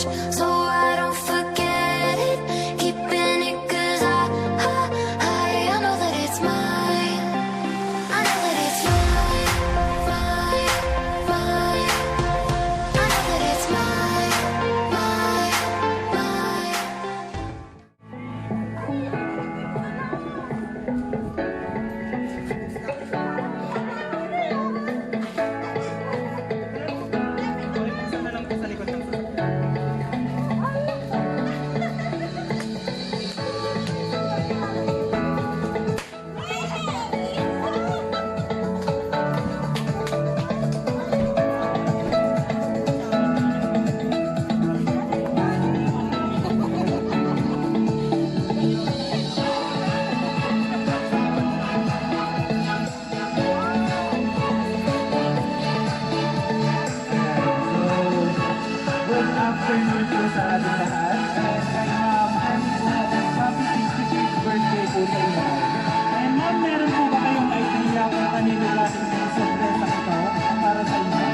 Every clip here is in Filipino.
much, so I don't forget it. Keeping it 'cause I know that it's mine. I know that it's mine, mine, mine. I know that it's mine, mine, mine. Good afternoon po sa ating lahat. And kay Ma'am, happy 65th birthday po sa inyo. And Ma'am, meron po ba kayong idea kung kanino galing yung sorpresa ito para sa inyo?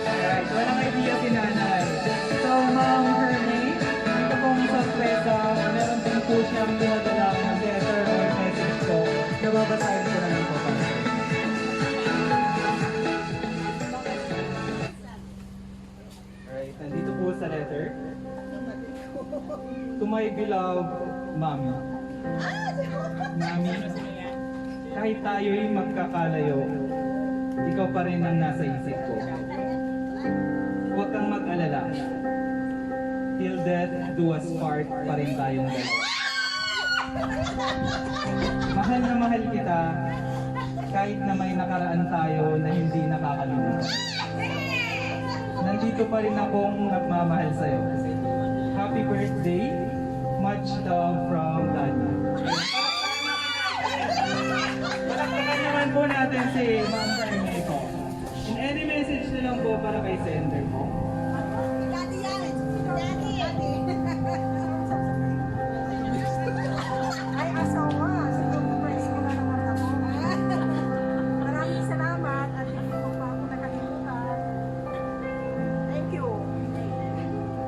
Alright, walang idea si Nanay. So, Ma'am Hermie, ito pong sorpresa, meron din po siyang pinadalang letter or message ko. Nababasahin ko na lang po para sa inyo. Alright, nandito po sa letter. To my beloved Mami. Mami, kahit tayo'y magkakalayo, ikaw pa rin ang nasa isip ko. Huwag kang mag-alala. Till death do us part pa rin tayong dalawa. Mahal na mahal kita, kahit na may nakaraan tayo na hindi nakakalimutan. Nandito pa rin akong nagmamahal sa'yo. Happy birthday, much love from Daddy. Palakpakan naman po natin si Ma'am Hermie po. And any message na lang po para kay sender po. Daddy yan! Daddy! Ay, asawa. Surprise ko na naman ako. Maraming salamat at hindi mo pa ako nakalimutan. Thank you.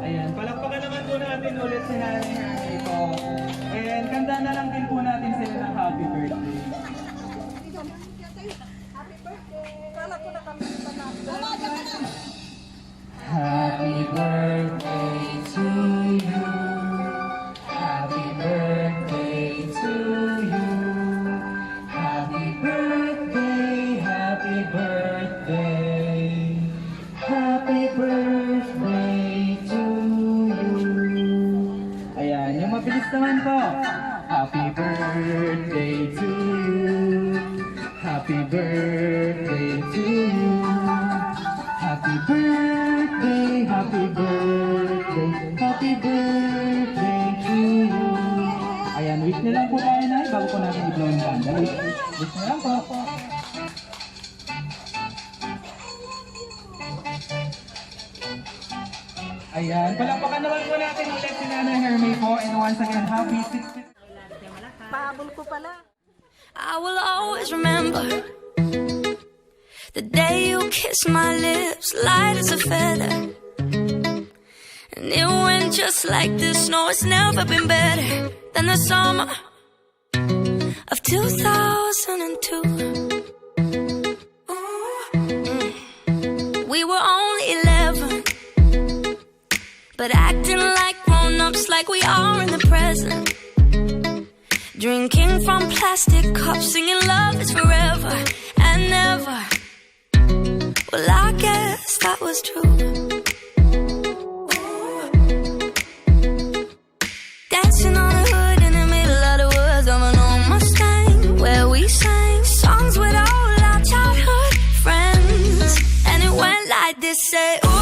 Ayan, palakpakan naman po natin ulit si Nanay Hermie po. And kanda na lang din po natin sila ng happy birthday. Happy birthday! Kala ko na kami pa na. Happy birthday to you. Happy birthday to you. Happy birthday, happy birthday. Happy birthday to you. Ayan, yung mabilis naman po. Happy birthday to you. Happy birthday to you. Happy birthday, happy birthday, happy birthday to you. Ayan, wish na lang po tayo na bago po natin i-blow ng candle. Wish na lang po. Ayan, palakpakan naman po natin ulit si Nanay Hermie po. And once again, happy 60th. Pahabol ko pala. I will always remember the day you kissed my lips, light as a feather. And it went just like this. No, it's never been better than the summer of 2002. We were only 11, but acting like grown-ups, like we are in the present. Drinking from plastic cups, singing love is forever and never. Well, I guess that was true. Dancing on the hood in the middle of the woods of an old Mustang, where we sang songs with all our childhood friends. And it went like this, say, ooh.